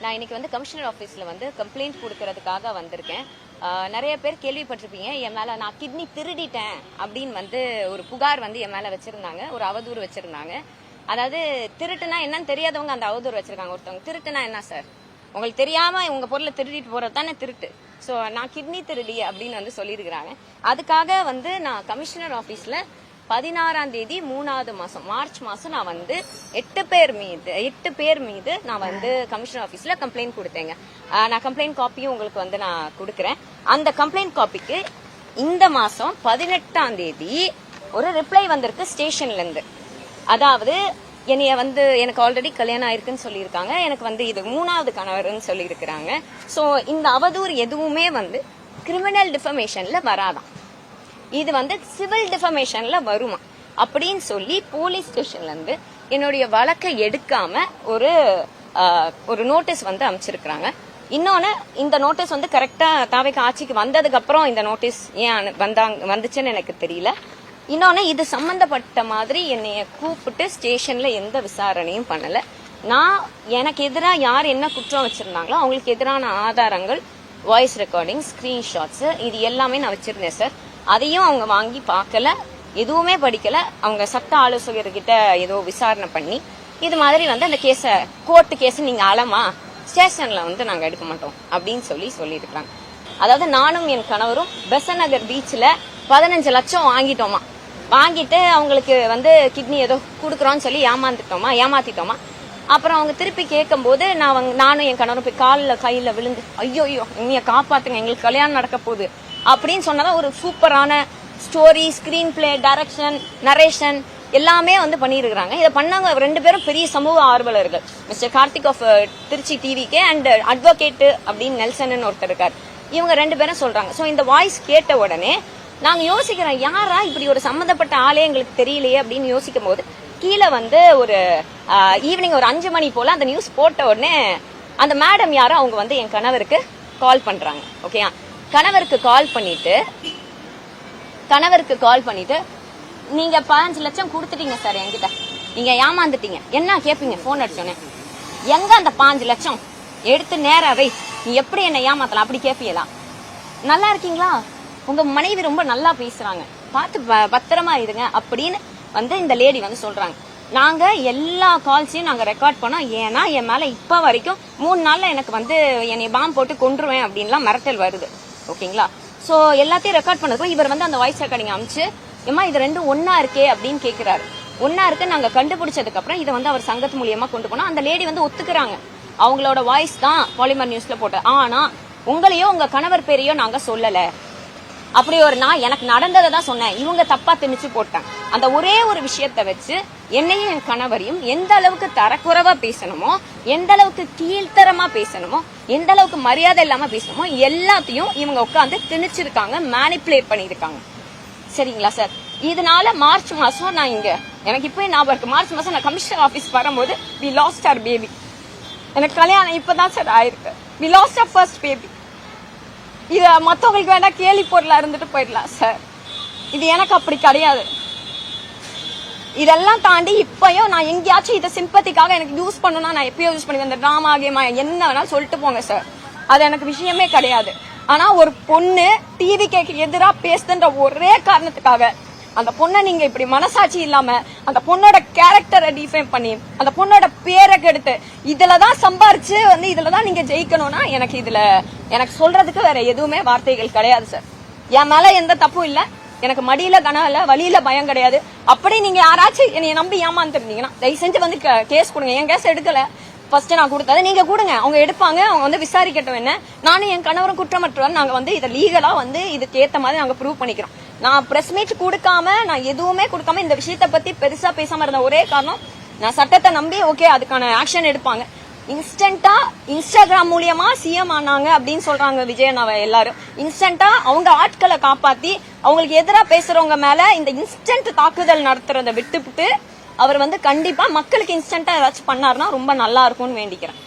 நான் இன்னைக்கு வந்து கமிஷனர் ஆஃபீஸில் வந்து கம்ப்ளைண்ட் கொடுக்கறதுக்காக வந்திருக்கேன். நிறைய பேர் கேள்விப்பட்டிருப்பீங்க, என் மேலே நான் கிட்னி திருடிட்டேன் அப்படின்னு வந்து ஒரு புகார் வந்து என் மேலே வச்சிருந்தாங்க, ஒரு அவதூறு வச்சிருந்தாங்க. அதாவது திருட்டுனா என்னன்னு தெரியாதவங்க அந்த அவதூறு வச்சிருக்காங்க. ஒருத்தவங்க திருட்டுனா என்ன சார், உங்களுக்கு தெரியாம உங்க பொருளை திருடிட்டு போறது தானே திருட்டு. ஸோ நான் கிட்னி திருடி அப்படின்னு வந்து சொல்லியிருக்கிறாங்க. அதுக்காக வந்து நான் கமிஷனர் ஆஃபீஸில் 16ஆம் தேதி 3வது மாசம் மார்ச் மாசம் நான் வந்து 8 பேர் மீது நான் வந்து கமிஷனர் ஆபீஸ்ல கம்ப்ளைண்ட் கொடுத்தேங்க. நான் கம்ப்ளைண்ட் காப்பியும் உங்களுக்கு வந்து நான் கொடுக்கறேன். அந்த கம்ப்ளைண்ட் காப்பிக்கு இந்த மாசம் 18ஆம் தேதி ஒரு ரிப்ளை வந்திருக்கு ஸ்டேஷன்ல இருந்து. அதாவது என்னைய வந்து எனக்கு ஆல்ரெடி கல்யாணம் ஆயிருக்குன்னு சொல்லியிருக்காங்க, எனக்கு வந்து இது 3வது கணவர்னு சொல்லியிருக்கிறாங்க. ஸோ இந்த அவதூறு எதுவுமே வந்து கிரிமினல் டிஃபமேஷன்ல வராதான், இது வந்து சிவில் டிஃபமேஷன்ல வருமா அப்படின்னு சொல்லி போலீஸ் ஸ்டேஷன்ல இருந்து என்னுடைய வழக்கை எடுக்காம ஒரு நோட்டீஸ் வந்து அமைச்சிருக்கிறாங்க. இன்னொன்னு, இந்த நோட்டீஸ் வந்து கரெக்டா தாவேக்கு ஆட்சிக்கு வந்ததுக்கு அப்புறம் இந்த நோட்டீஸ் ஏன் வந்துச்சுன்னு எனக்கு தெரியல. இன்னொன்னு, இது சம்பந்தப்பட்ட மாதிரி என்னைய கூப்பிட்டு ஸ்டேஷன்ல எந்த விசாரணையும் பண்ணல. நான் எனக்கு எதிராக யார் என்ன குற்றம் வச்சிருந்தாங்களோ அவங்களுக்கு எதிரான ஆதாரங்கள், வாய்ஸ் ரெக்கார்டிங், ஸ்கிரீன்ஷாட்ஸ், இது எல்லாமே நான் வச்சிருந்தேன் சார். அதையும் அவங்க வாங்கி பார்க்கல, எதுவுமே படிக்கல. அவங்க சட்ட ஆலோசகர்கிட்ட ஏதோ விசாரணை பண்ணி இது மாதிரி வந்து அந்த கேஸை கோர்ட்டு கேஸ் நீங்க அலமா ஸ்டேஷன்ல வந்து நாங்க எடுக்க மாட்டோம் அப்படின்னு சொல்லியிருக்காங்க. அதாவது நானும் என் கணவரும் பெசன்ட் நகர் பீச்ல 15 லட்சம் வாங்கிட்டு அவங்களுக்கு வந்து கிட்னி ஏதோ குடுக்கறோம்னு சொல்லி ஏமாத்திட்டோமா. அப்புறம் அவங்க திருப்பி கேட்கும் போது நானும் என் கணவரும் போய் கையில விழுந்து ஐயோ நீங்க காப்பாத்துங்க, எங்களுக்கு கல்யாணம் நடக்க போகுது அப்படின்னு சொன்னதான் ஒரு சூப்பரான story, screen play, direction, narration எல்லாமே வந்து பண்ணியிருக்கிறாங்க. இதை பண்ணாங்க 2 பேரும் பெரிய சமூக ஆர்வலர்கள், mister Karthik of Trichy TVK and advocate அப்படின்னு நெல்சன் ஒருத்தர் இருக்காரு. இவங்க 2 பேரும் சொல்றாங்க. ஸோ இந்த வாய்ஸ் கேட்ட உடனே நாங்க யோசிக்கிறோம், யாரா இப்படி ஒரு சம்பந்தப்பட்ட ஆளே எங்களுக்கு தெரியலையே அப்படின்னு யோசிக்கும் போது கீழே வந்து ஒரு ஈவினிங் ஒரு 5 மணி போல அந்த நியூஸ் போட்ட உடனே அந்த மேடம் யாரோ அவங்க வந்து என் கணவருக்கு கால் பண்றாங்க. ஓகேயா, கணவருக்கு கால் பண்ணிட்டு நீங்க 15 லட்சம் கொடுத்துட்டீங்க சார், என்கிட்ட நீங்க ஏமாந்துட்டீங்க, என்ன கேப்பீங்க போன் அடிச்சோன்னே, எங்க அந்த 5 லட்சம் எடுத்து நேராவே நீ எப்படி என்ன ஏமாத்தலாம் அப்படி கேப்பீங்களா? நல்லா இருக்கீங்களா, உங்க மனைவி ரொம்ப நல்லா பேசுறாங்க, பார்த்து பத்திரமா இருங்க அப்படின்னு வந்து இந்த லேடி வந்து சொல்றாங்க. நாங்க எல்லா கால்ஸையும் நாங்க ரெக்கார்ட் பண்ணோம். ஏன்னா என் மேல இப்ப வரைக்கும் 3 நாள்ல எனக்கு வந்து என்னை பாம்பு போட்டு கொன்றுவேன் அப்படின்லாம் மிரட்டல் வருது. ஓகேங்களா, சோ எல்லாத்தையும் ரெக்கார்ட் பண்ணதுக்கும் இவர் வந்து அந்த வாய்ஸ் ரெக்கார்டிங் அமைச்சு, ஏமா இது 2 ஒன்னா இருக்கே அப்படின்னு கேக்குறாரு. ஒன்னா இருக்கு நாங்க கண்டுபிடிச்சதுக்கு அப்புறம் இதை வந்து அவர் சங்கத்து மூலியமா கொண்டு போனோம். அந்த லேடி வந்து ஒத்துக்கிறாங்க, அவங்களோட வாய்ஸ் தான் பாலிமர் நியூஸ்ல போட்ட, ஆனா உங்களையோ உங்க கணவர் பேரையோ நாங்க சொல்லல, அப்படி ஒரு நான் எனக்கு நடந்ததை தான் சொன்னேன், இவங்க தப்பா திணிச்சு போட்டாங்க. அந்த ஒரே ஒரு விஷயத்த வச்சு என்னையும் என் கணவரையும் எந்த அளவுக்கு தரக்குறைவா பேசணுமோ, எந்த அளவுக்கு கீழ்த்தரமா பேசணுமோ, எந்த அளவுக்கு மரியாதை இல்லாம பேசணுமோ எல்லாத்தையும் இவங்க உட்காந்து திணிச்சிருக்காங்க, மேனிப்புலேட் பண்ணிருக்காங்க. சரிங்களா சார், இதனால மார்ச் மாசம் நான் இங்க எனக்கு இப்ப ஞாபகம் இருக்கு, மார்ச் மாசம் நான் கமிஷனர் ஆபீஸ் வரும்போது we lost our baby. எனக்கு கல்யாணம் இப்பதான் சார் ஆயிருக்கு. we lost our first baby. இது மற்றவங்களுக்கு வேணா கேலி பொருளா இருந்துட்டு போயிடலாம் சார், இது எனக்கு அப்படி கிடையாது. இதெல்லாம் தாண்டி இப்பயும் நான் எங்கேயாச்சும் இதை சிம்பத்திக்காக எனக்கு யூஸ் பண்ணணும்னா நான் எப்பயோ யூஸ் பண்ணுவேன். இந்த டிராமா கேமா என்ன வேணாலும் சொல்லிட்டு போங்க சார், அது எனக்கு விஷயமே கிடையாது. ஆனா ஒரு பொண்ணு டிவி கேக்கு எதிராக பேசுதுன்ற ஒரே காரணத்துக்காக அந்த பொண்ணை நீங்க இப்படி மனசாட்சி இல்லாம அந்த பொண்ணோட கேரக்டரை டிஃபைன் பண்ணி அந்த பொண்ணோட பேரை கெடுத்து இதுலதான் சம்பாரிச்சு வந்து இதுலதான் நீங்க ஜெயிக்கணும்னா எனக்கு சொல்றதுக்கு வேற எதுவுமே வார்த்தைகள் கிடையாது சார். என் மேல எந்த தப்பும் இல்ல, எனக்கு மடியில கனம் இல்ல, வழியில பயம் கிடையாது. அப்படி நீங்க யாராச்சும் என்னைய நம்பி ஏமாந்துருந்தீங்கன்னா தயவு செஞ்சு வந்து கேஸ் கொடுங்க. என் கேஸ் எடுக்கல, ஃபர்ஸ்ட் நான் கொடுத்தது நீங்க கொடுங்க, அவங்க எடுப்பாங்க, அவங்க வந்து விசாரிக்கட்டும். என்ன, நானும் என் கணவரும் குற்றமற்றவர், நாங்க வந்து இதை லீகலா வந்து இதுக்கு ஏத்த மாதிரி நாங்க ப்ரூவ் பண்ணிக்கிறோம். நான் பிரஸ் மீட் கொடுக்காம நான் எதுவுமே கொடுக்காம இந்த விஷயத்த பத்தி பெருசா பேசாம இருந்த ஒரே காரணம் நான் சட்டத்தை நம்பி ஓகே அதுக்கான ஆக்ஷன் எடுப்பாங்க. இன்ஸ்டன்டா இன்ஸ்டாகிராம் மூலியமா சிஎம் ஆனாங்க அப்படின்னு சொல்றாங்க விஜயனாவை எல்லாரும். இன்ஸ்டன்டா அவங்க ஆட்களை காப்பாத்தி அவங்களுக்கு எதிராக பேசுறவங்க மேல இந்த இன்ஸ்டன்ட் தாக்குதல் நடத்துறதை விட்டுவிட்டு அவர் வந்து கண்டிப்பா மக்களுக்கு இன்ஸ்டன்டா ஏதாச்சும் பண்ணாருன்னா ரொம்ப நல்லா இருக்கும்னு வேண்டிக்கிறேன்.